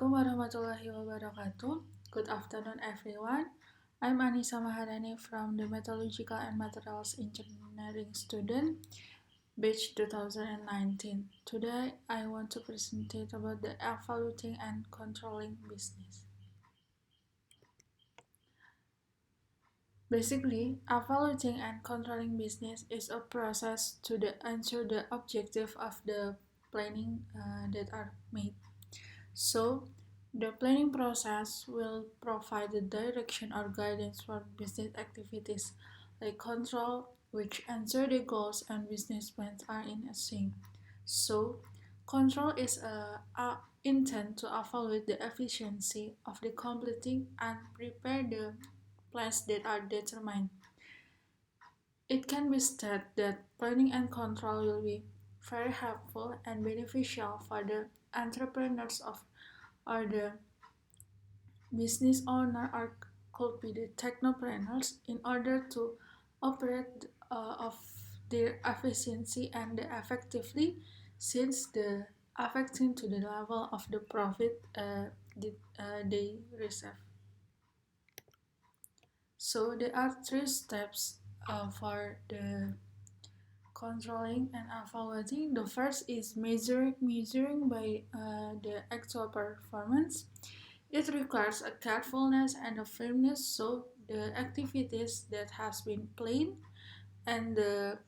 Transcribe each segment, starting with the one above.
Assalamualaikum warahmatullahi wabarakatuh. Good afternoon, everyone. I'm Annisa Maharani from the Metallurgical and Materials Engineering student, batch 2019. Today, I want to present about the evaluating and controlling business. Basically, evaluating and controlling business is a process to ensure the objective of the planning that are made. So, the planning process will provide the direction or guidance for business activities, like control, which ensure the goals and business plans are in sync. So, control is a intent to evaluate the efficiency of the completing and prepare the plans that are determined. It can be stated that planning and control will be very helpful and beneficial for the entrepreneurs or the business owner or could be the technopreneurs in order to operate of their efficiency and effectively since the affecting to the level of the profit they receive. So there are three steps for the controlling and evaluating. The first is measuring by the actual performance. It requires a carefulness and a firmness so the activities that has been planned and the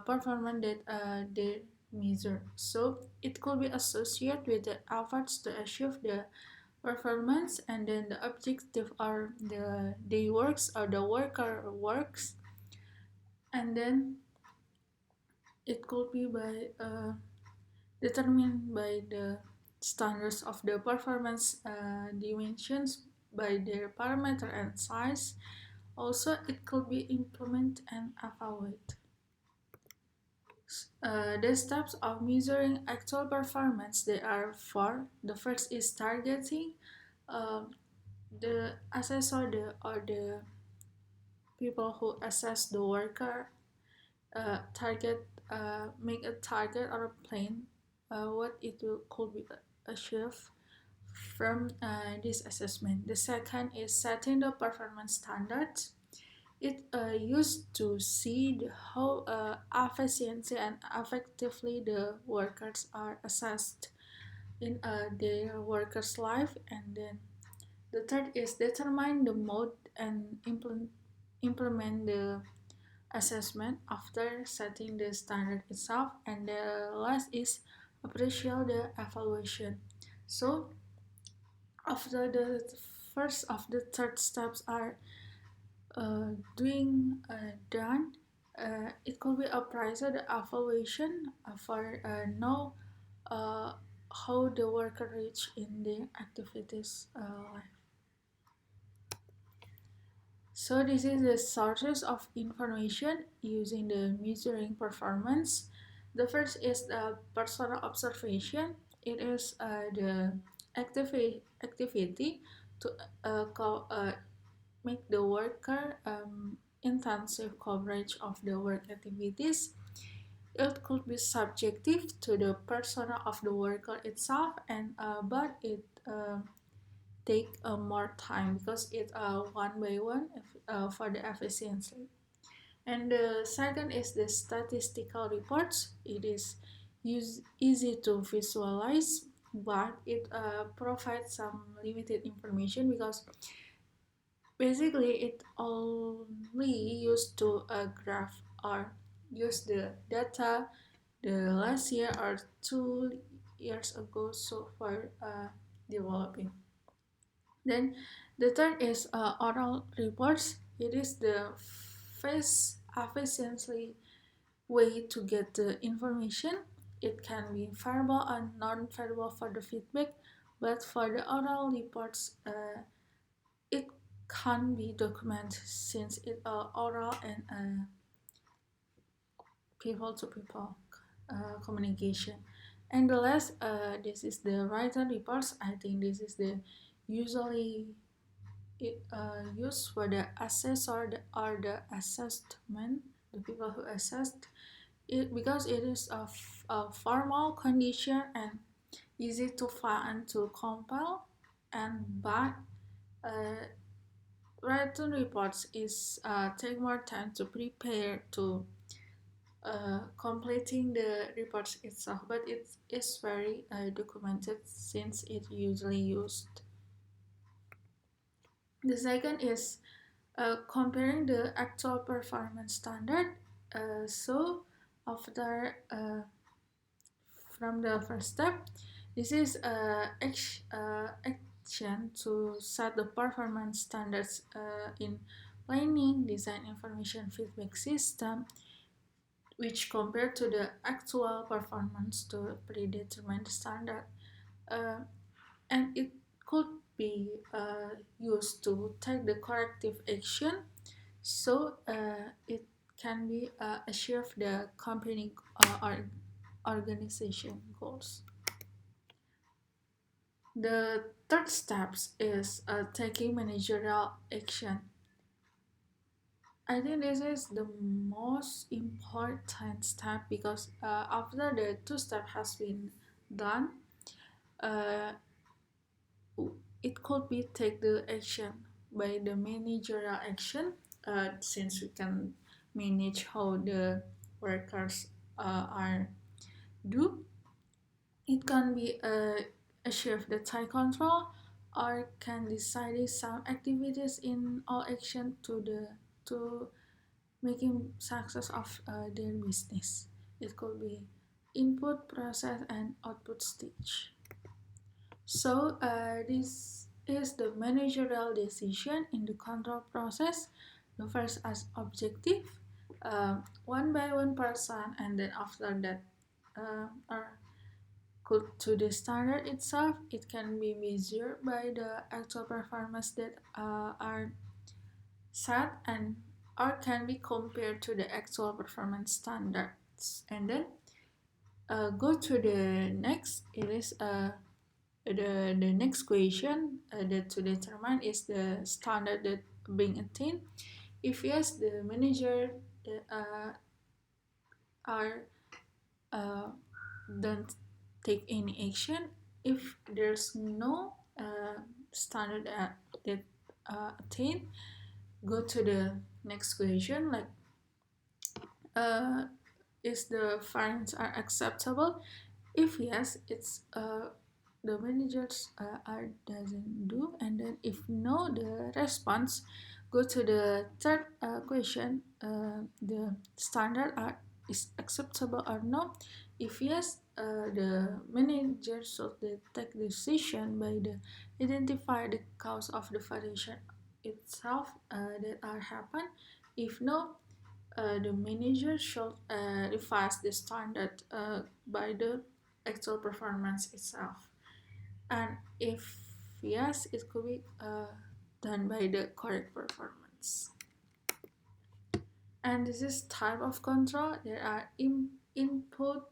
performance that they measure. So it could be associated with the efforts to achieve the performance and then the objective are the day works or the worker works, and then it could be by determined by the standards of the performance dimensions by their parameter and size. Also, it could be implemented and evaluated. The steps of measuring actual performance, there are four. The first is targeting. Uh, the assessor or the people who assess the worker target make a target or a plan what it could be achieved from this assessment. The second is setting the performance standards. It used to see how efficiently and effectively the workers are assessed in their workers' life, and then the third is determine the mode and implement the assessment after setting the standard itself, and the last is appreciate the evaluation. So after the first of the third steps are doing done, it could be appraisal the evaluation for know uh, how the worker reach in the activities life. So this is the sources of information using the measuring performance. The first is the personal observation. It is the activity to make the worker intensive coverage of the work activities. It could be subjective to the persona of the worker itself, and but it take more time because it one by one for the efficiency. And the second is the statistical reports. It is easy to visualize, but it provides some limited information because basically it only used to a graph or use the data the last year or 2 years ago so far developing. Then the third is oral reports. It is the fast efficiently way to get the information. It can be verbal and non-verbal for the feedback, but for the oral reports, it can be documented since it oral and people to people communication. And the last, this is the written reports. I think this is the usually used for the assessor or the assessment, the people who assessed it, because it is a formal condition and easy to find and to compile, and but uh, written reports is take more time to prepare to completing the reports itself, but it is very documented since it usually used. The second is comparing the actual performance standard. So after from the first step, this is action to set the performance standards in planning, design, information feedback system, which compared to the actual performance to predetermine the standard. Uh, and it could be used to take the corrective action so it can be achieve the company or organization goals. The third steps is taking managerial action. I think this is the most important step because after the two step has been done, uh, it could be take the action by the managerial action, since we can manage how the workers are do. It can be achieve the tight control or can decide some activities in all action to making success of their business. It could be input, process, and output stage. So this is the managerial decision in the control process. The first as objective, one by one person, and then after that, are could to the standard itself. It can be measured by the actual performance that are set and or can be compared to the actual performance standards. And then go to the next. It is the next question that to determine is the standard that being attained. If yes, the manager are uh, don't take any action. If there's no standard that attained, go to the next question like uh, is the fines are acceptable. If yes, it's the managers are doesn't do, and then if no, the response go to the third question. The standard are is acceptable or no. If yes, the manager should they take decision by the identify the cause of the variation itself that are happen. If no, the manager should revise the standard by the actual performance itself. And if yes, it could be done by the correct performance. And this is type of control. There are input,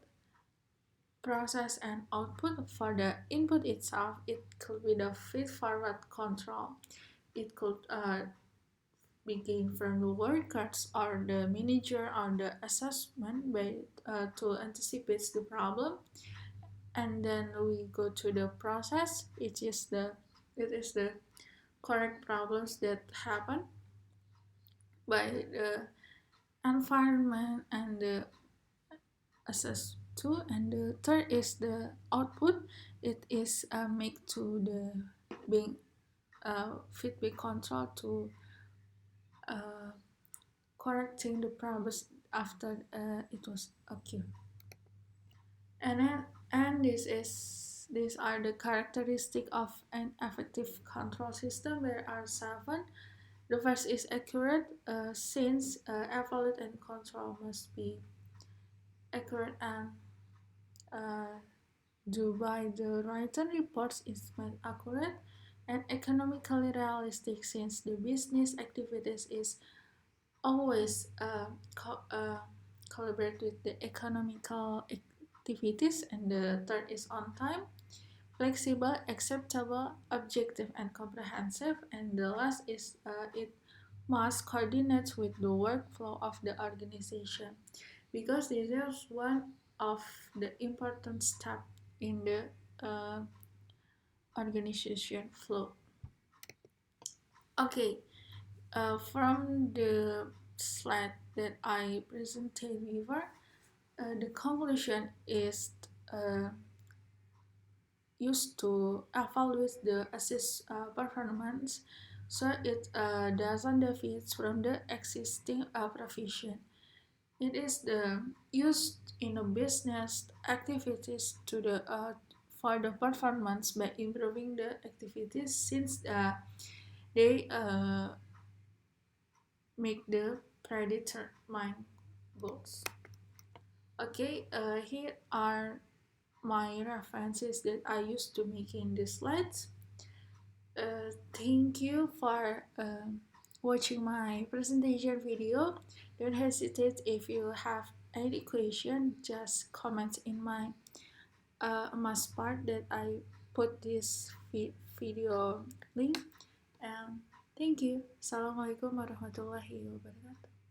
process, and output. For the input itself, it could be the feed forward control. It could begin from the workers or the manager or the assessment by to anticipate the problem, and then we go to the process. It is the correct problems that happen by the environment and the assess too. And the third is the output. It is make to the being feedback control to uh, correcting the problems after it was occurred. And these are the characteristic of an effective control system. There are seven. The first is accurate, since evaluate and control must be accurate and uh, do by the written reports is made accurate and economically realistic, since the business activities is always collaborate with the economical activities. And the third is on time, flexible, acceptable, objective, and comprehensive. And the last is it must coordinate with the workflow of the organization, because this is one of the important step in the uh, organization flow. Okay, from the slide that I presented before, the conclusion is uh, used to evaluate the assist performance so it doesn't deviate from the existing provision. It is used in a business activities to the for the performance by improving the activities since they make the predetermined goals. Okay, here are my references that I used to make in the slides. Thank you for watching my presentation video. Don't hesitate if you have any question, just comment in my Emas part that I put this video link. And thank you. Assalamualaikum warahmatullahi wabarakatuh.